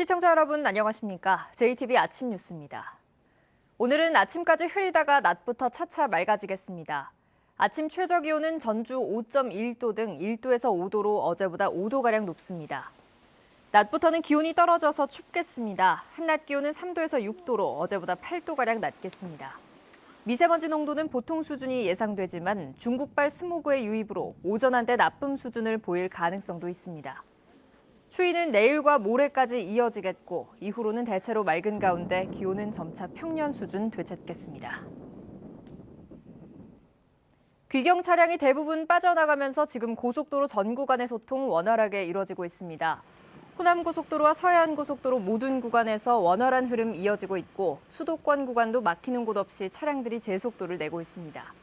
시청자 여러분 안녕하십니까? JTB 아침 뉴스입니다. 오늘은 아침까지 흐리다가 낮부터 차차 맑아지겠습니다. 아침 최저기온은 전주 5.1도 등 1도에서 5도로 어제보다 5도가량 높습니다. 낮부터는 기온이 떨어져서 춥겠습니다. 한낮 기온은 3도에서 6도로 어제보다 8도가량 낮겠습니다. 미세먼지 농도는 보통 수준이 예상되지만 중국발 스모그의 유입으로 오전 한대 나쁨 수준을 보일 가능성도 있습니다. 추위는 내일과 모레까지 이어지겠고 이후로는 대체로 맑은 가운데 기온은 점차 평년 수준 되찾겠습니다. 귀경 차량이 대부분 빠져나가면서 지금 고속도로 전 구간의 소통 원활하게 이뤄지고 있습니다. 호남고속도로와 서해안고속도로 모든 구간에서 원활한 흐름 이어지고 있고 수도권 구간도 막히는 곳 없이 차량들이 제속도를 내고 있습니다.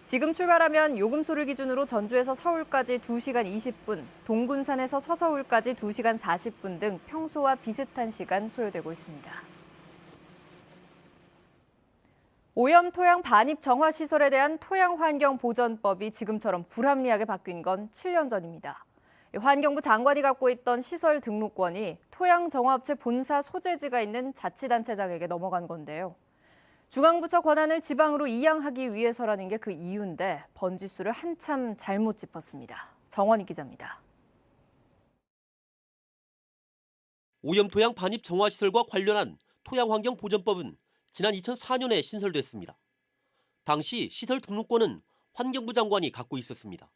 지금 출발하면 요금소를 기준으로 전주에서 서울까지 2시간 20분, 동군산에서 서서울까지 2시간 40분 등 평소와 비슷한 시간 소요되고 있습니다. 오염 토양 반입 정화 시설에 대한 토양환경보전법이 지금처럼 불합리하게 바뀐 건 7년 전입니다. 환경부 장관이 갖고 있던 시설 등록권이 토양정화업체 본사 소재지가 있는 자치단체장에게 넘어간 건데요. 중앙부처 권한을 지방으로 이양하기 위해서라는 게 그 이유인데 번지수를 한참 잘못 짚었습니다. 정원희 기자입니다. 오염토양 반입 정화시설과 관련한 토양환경보전법은 지난 2004년에 신설됐습니다. 당시 시설 등록권은 환경부 장관이 갖고 있었습니다.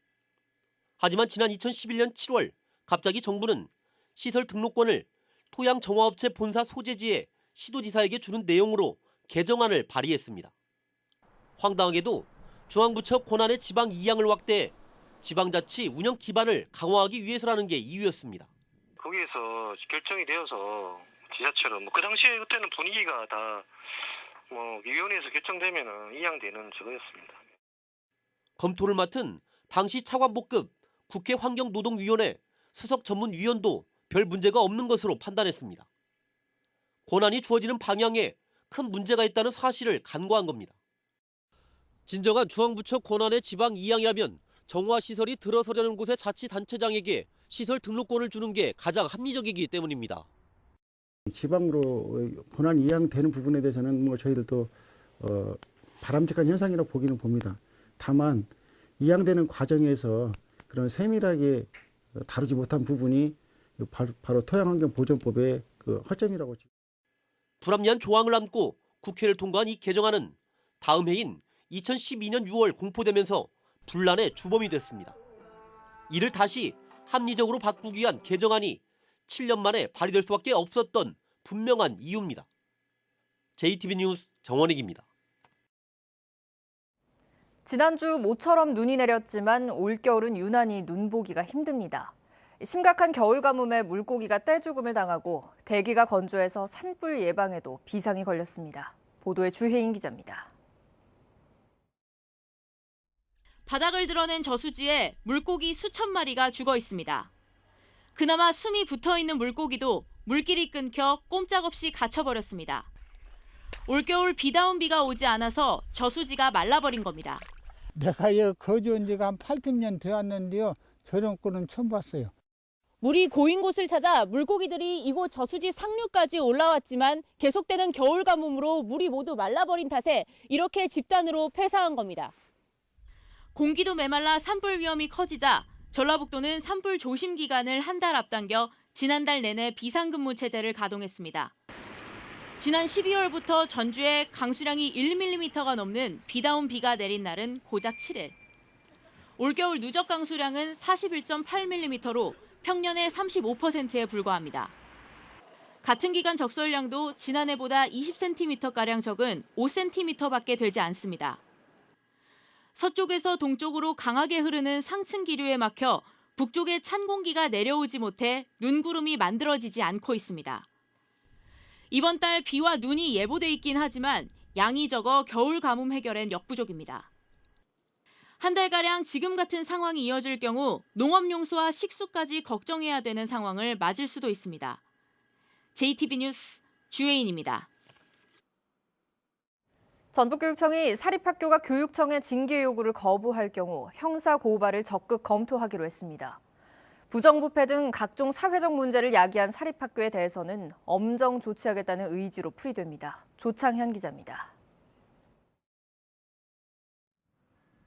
하지만 지난 2011년 7월 갑자기 정부는 시설 등록권을 토양정화업체 본사 소재지의 시도지사에게 주는 내용으로 개정안을 발의했습니다. 황당하게도 중앙부처 권한의 지방 이양을 확대해 지방자치 운영 기반을 강화하기 위해서라는 게 이유였습니다. 거기에서 결정이 되어서 지자체로 그 당시에 그때는 분위기가 다 위원회에서 결정되면은 이양되는 저거였습니다. 검토를 맡은 당시 차관복급 국회 환경노동위원회 수석 전문위원도 별 문제가 없는 것으로 판단했습니다. 권한이 주어지는 방향에 큰 문제가 있다는 사실을 간과한 겁니다. 진정한 중앙부처 권한의 지방 이양이라면 정화시설이 들어서려는 곳의 자치단체장에게 시설 등록권을 주는 게 가장 합리적이기 때문입니다. 지방으로 권한 이양되는 부분에 대해서는 저희들도 바람직한 현상이라고 보기는 봅니다. 다만 이양되는 과정에서 그런 세밀하게 다루지 못한 부분이 바로 토양환경보전법의 허점이라고. 불합리한 조항을 안고 국회를 통과한 이 개정안은 다음 해인 2012년 6월 공포되면서 분란의 주범이 됐습니다. 이를 다시 합리적으로 바꾸기 위한 개정안이 7년 만에 발의될 수밖에 없었던 분명한 이유입니다. JTB 뉴스 정원익입니다. 지난주 모처럼 눈이 내렸지만 올겨울은 유난히 눈 보기가 힘듭니다. 심각한 겨울 가뭄에 물고기가 떼죽음을 당하고 대기가 건조해서 산불 예방에도 비상이 걸렸습니다. 보도에 주혜인 기자입니다. 바닥을 드러낸 저수지에 물고기 수천 마리가 죽어 있습니다. 그나마 숨이 붙어있는 물고기도 물길이 끊겨 꼼짝없이 갇혀버렸습니다. 올겨울 비다운 비가 오지 않아서 저수지가 말라버린 겁니다. 내가 여기 거주한 지가 한 80년 되었는데요. 저런 꼴은 처음 봤어요. 물이 고인 곳을 찾아 물고기들이 이곳 저수지 상류까지 올라왔지만 계속되는 겨울 가뭄으로 물이 모두 말라버린 탓에 이렇게 집단으로 폐사한 겁니다. 공기도 메말라 산불 위험이 커지자 전라북도는 산불 조심 기간을 한 달 앞당겨 지난달 내내 비상근무 체제를 가동했습니다. 지난 12월부터 전주에 강수량이 1mm가 넘는 비다운 비가 내린 날은 고작 7일. 올겨울 누적 강수량은 41.8mm로 평년의 35%에 불과합니다. 같은 기간 적설량도 지난해보다 20cm가량 적은 5cm밖에 되지 않습니다. 서쪽에서 동쪽으로 강하게 흐르는 상층 기류에 막혀 북쪽에 찬 공기가 내려오지 못해 눈구름이 만들어지지 않고 있습니다. 이번 달 비와 눈이 예보돼 있긴 하지만 양이 적어 겨울 가뭄 해결엔 역부족입니다. 한 달가량 지금 같은 상황이 이어질 경우 농업용수와 식수까지 걱정해야 되는 상황을 맞을 수도 있습니다. JTB 뉴스 주혜인입니다. 전북교육청이 사립학교가 교육청의 징계 요구를 거부할 경우 형사 고발을 적극 검토하기로 했습니다. 부정부패 등 각종 사회적 문제를 야기한 사립학교에 대해서는 엄정 조치하겠다는 의지로 풀이됩니다. 조창현 기자입니다.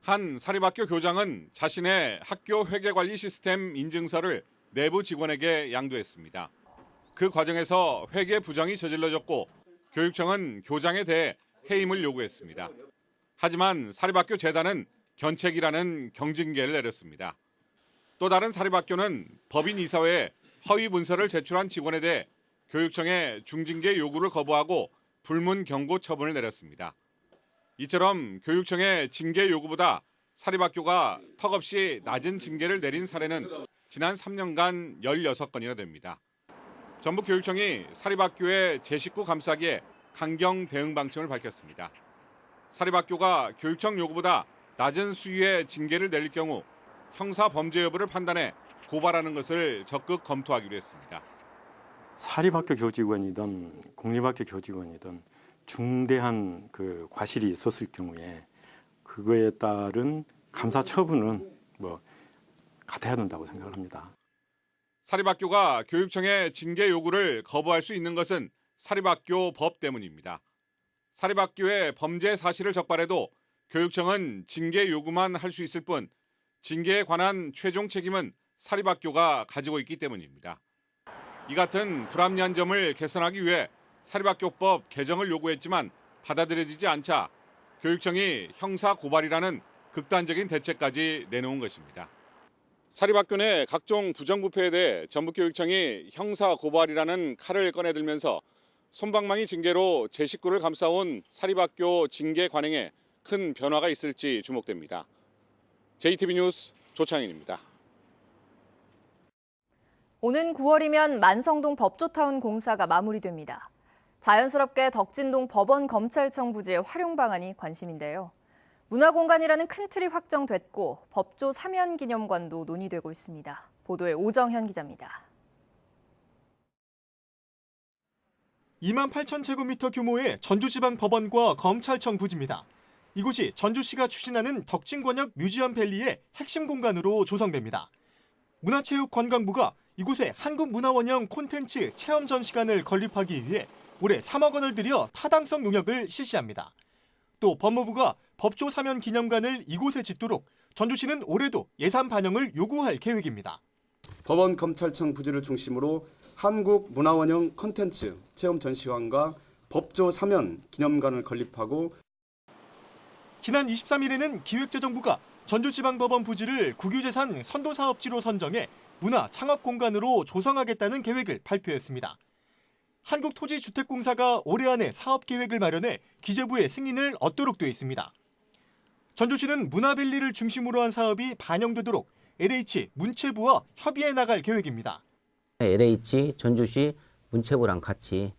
한 사립학교 교장은 자신의 학교 회계관리 시스템 인증서를 내부 직원에게 양도했습니다. 그 과정에서 회계 부정이 저질러졌고 교육청은 교장에 대해 해임을 요구했습니다. 하지만 사립학교 재단은 견책이라는 경징계를 내렸습니다. 또 다른 사립학교는 법인 이사회에 허위 문서를 제출한 직원에 대해 교육청에 중징계 요구를 거부하고 불문 경고 처분을 내렸습니다. 이처럼 교육청의 징계 요구보다 사립학교가 턱없이 낮은 징계를 내린 사례는 지난 3년간 16건이나 됩니다. 전북교육청이 사립학교의 제19 감사기에 강경 대응 방침을 밝혔습니다. 사립학교가 교육청 요구보다 낮은 수위의 징계를 내릴 경우 형사 범죄 여부를 판단해 고발하는 것을 적극 검토하기로 했습니다. 사립학교 교직원이든 공립학교 교직원이든 중대한 그 과실이 있었을 경우에 그거에 따른 감사 처분은 같아야 된다고 생각을 합니다. 사립학교가 교육청의 징계 요구를 거부할 수 있는 것은 사립학교 법 때문입니다. 사립학교의 범죄 사실을 적발해도 교육청은 징계 요구만 할 수 있을 뿐 징계에 관한 최종 책임은 사립학교가 가지고 있기 때문입니다. 이 같은 불합리한 점을 개선하기 위해 사립학교법 개정을 요구했지만 받아들여지지 않자 교육청이 형사 고발이라는 극단적인 대책까지 내놓은 것입니다. 사립학교 내 각종 부정부패에 대해 전북교육청이 형사 고발이라는 칼을 꺼내들면서 솜방망이 징계로 제 식구를 감싸온 사립학교 징계 관행에 큰 변화가 있을지 주목됩니다. JTB 뉴스 조창인입니다. 오는 9월이면 만성동 법조타운 공사가 마무리됩니다. 자연스럽게 덕진동 법원검찰청 부지의 활용 방안이 관심인데요. 문화공간이라는 큰 틀이 확정됐고 법조 사면기념관도 논의되고 있습니다. 보도에 오정현 기자입니다. 28,000제곱미터 규모의 전주지방법원과 검찰청 부지입니다. 이곳이 전주시가 추진하는 덕진권역 뮤지엄 밸리의 핵심 공간으로 조성됩니다. 문화체육관광부가 이곳에 한국문화원형 콘텐츠 체험 전시관을 건립하기 위해 올해 3억 원을 들여 타당성 용역을 실시합니다. 또 법무부가 법조 사면 기념관을 이곳에 짓도록 전주시는 올해도 예산 반영을 요구할 계획입니다. 법원 검찰청 부지를 중심으로 한국문화원형 콘텐츠 체험 전시관과 법조 사면 기념관을 건립하고 지난 23일에는 기획재정부가 전주지방법원 부지를 국유재산 선도사업지로 선정해 문화 창업 공간으로 조성하겠다는 계획을 발표했습니다. 한국토지주택공사가 올해 안에 사업계획을 마련해 기재부의 승인을 얻도록 돼 있습니다. 전주시는 문화밸리를 중심으로 한 사업이 반영되도록 LH 문체부와 협의해 나갈 계획입니다. LH 전주시 문체부랑 같이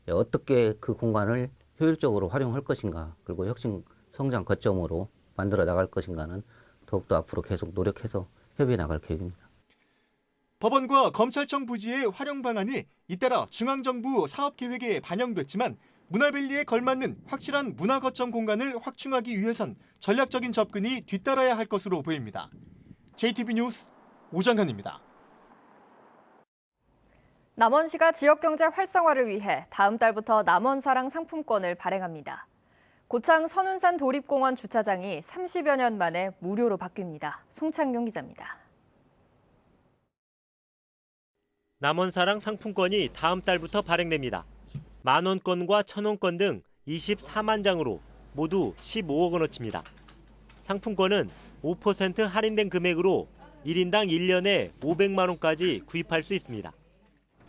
어떻게 그 공간을 효율적으로 활용할 것인가, 그리고 혁신 성장 거점으로 만들어 나갈 것인가는 더욱더 앞으로 계속 노력해서 협의해 나갈 계획입니다. 법원과 검찰청 부지의 활용 방안이 잇따라 중앙정부 사업계획에 반영됐지만 문화밸리에 걸맞는 확실한 문화거점 공간을 확충하기 위해선 전략적인 접근이 뒤따라야 할 것으로 보입니다. JTB 뉴스 오정현입니다. 남원시가 지역경제 활성화를 위해 다음 달부터 남원사랑 상품권을 발행합니다. 고창 선운산 도립공원 주차장이 30여 년 만에 무료로 바뀝니다. 송창용 기자입니다. 남원사랑 상품권이 다음 달부터 발행됩니다. 만원권과 천원권 등 24만 장으로 모두 15억 원어치입니다. 상품권은 5% 할인된 금액으로 1인당 1년에 500만 원까지 구입할 수 있습니다.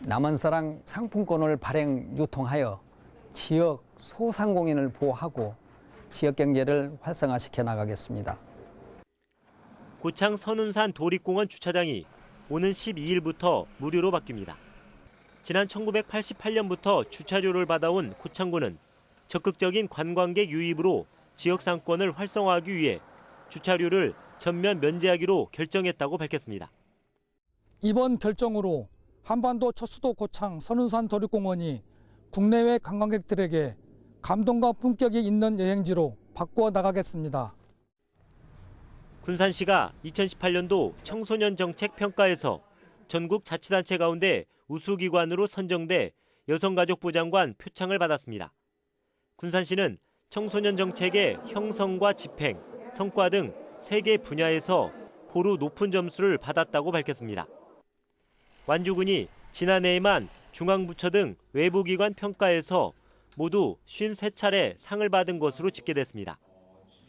남원사랑 상품권을 발행 유통하여 지역 소상공인을 보호하고 지역 경제를 활성화시켜 나가겠습니다. 고창 선운산 도립공원 주차장이 오는 12일부터 무료로 바뀝니다. 지난 1988년부터 주차료를 받아온 고창군은 적극적인 관광객 유입으로 지역 상권을 활성화하기 위해 주차료를 전면 면제하기로 결정했다고 밝혔습니다. 이번 결정으로 한반도 첫 수도 고창 선운산 도립공원이 국내외 관광객들에게 감동과 품격이 있는 여행지로 바꾸어 나가겠습니다. 군산시가 2018년도 청소년 정책 평가에서 전국 자치단체 가운데 우수기관으로 선정돼 여성가족부 장관 표창을 받았습니다. 군산시는 청소년 정책의 형성과 집행, 성과 등 3개 분야에서 고루 높은 점수를 받았다고 밝혔습니다. 완주군이 지난해에만 중앙부처 등 외부기관 평가에서 모두 53차례 상을 받은 것으로 집계됐습니다.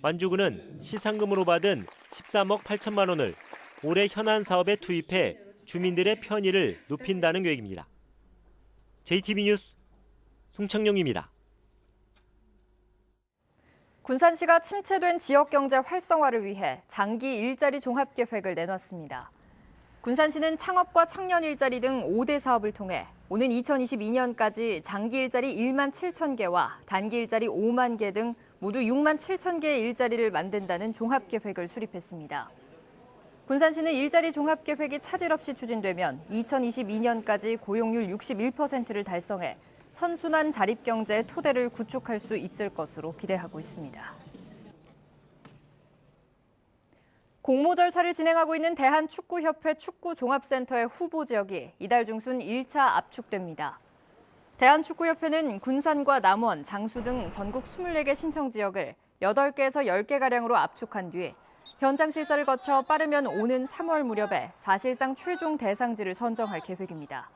완주군은 시상금으로 받은 13억 8천만 원을 올해 현안 사업에 투입해 주민들의 편의를 높인다는 계획입니다. JTB 뉴스 송창용입니다. 군산시가 침체된 지역경제 활성화를 위해 장기 일자리 종합계획을 내놨습니다. 군산시는 창업과 청년 일자리 등 5대 사업을 통해 오는 2022년까지 장기 일자리 1만 7천 개와 단기 일자리 5만 개 등 모두 6만 7천 개의 일자리를 만든다는 종합계획을 수립했습니다. 군산시는 일자리 종합계획이 차질 없이 추진되면 2022년까지 고용률 61%를 달성해 선순환 자립경제의 토대를 구축할 수 있을 것으로 기대하고 있습니다. 공모 절차를 진행하고 있는 대한축구협회 축구종합센터의 후보 지역이 이달 중순 1차 압축됩니다. 대한축구협회는 군산과 남원, 장수 등 전국 24개 신청 지역을 8개에서 10개가량으로 압축한 뒤 현장 실사를 거쳐 빠르면 오는 3월 무렵에 사실상 최종 대상지를 선정할 계획입니다.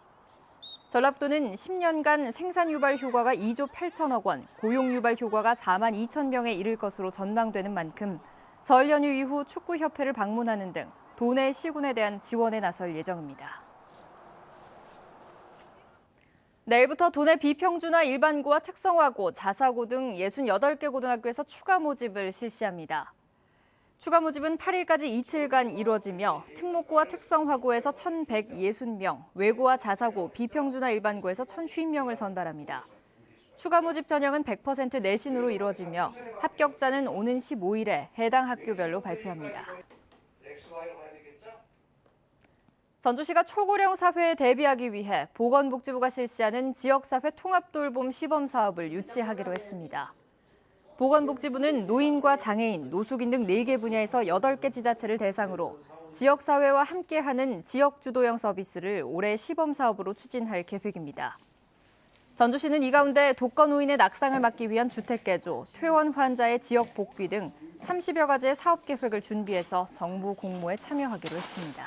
전라북도는 10년간 생산 유발 효과가 2조 8천억 원, 고용 유발 효과가 4만 2천 명에 이를 것으로 전망되는 만큼 설 연휴 이후 축구협회를 방문하는 등 도내 시군에 대한 지원에 나설 예정입니다. 내일부터 도내 비평준화 일반고와 특성화고, 자사고 등 68개 고등학교에서 추가 모집을 실시합니다. 추가 모집은 8일까지 이틀간 이루어지며 특목고와 특성화고에서 1,160명, 외고와 자사고, 비평준화 일반고에서 1,050명을 선발합니다. 추가 모집 전형은 100% 내신으로 이루어지며 합격자는 오는 15일에 해당 학교별로 발표합니다. 전주시가 초고령 사회에 대비하기 위해 보건복지부가 실시하는 지역사회 통합돌봄 시범사업을 유치하기로 했습니다. 보건복지부는 노인과 장애인, 노숙인 등 4개 분야에서 8개 지자체를 대상으로 지역사회와 함께하는 지역주도형 서비스를 올해 시범사업으로 추진할 계획입니다. 전주시는 이 가운데 독거노인의 낙상을 막기 위한 주택개조, 퇴원 환자의 지역 복귀 등 30여 가지의 사업 계획을 준비해서 정부 공모에 참여하기로 했습니다.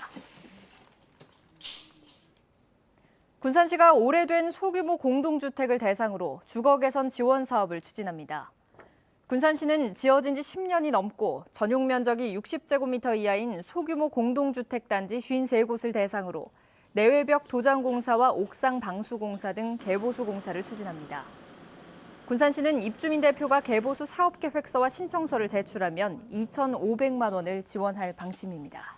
군산시가 오래된 소규모 공동주택을 대상으로 주거 개선 지원 사업을 추진합니다. 군산시는 지어진 지 10년이 넘고 전용 면적이 60제곱미터 이하인 소규모 공동주택 단지 53곳을 대상으로 내외벽 도장 공사와 옥상 방수 공사 등 개보수 공사를 추진합니다. 군산시는 입주민 대표가 개보수 사업 계획서와 신청서를 제출하면 2,500만 원을 지원할 방침입니다.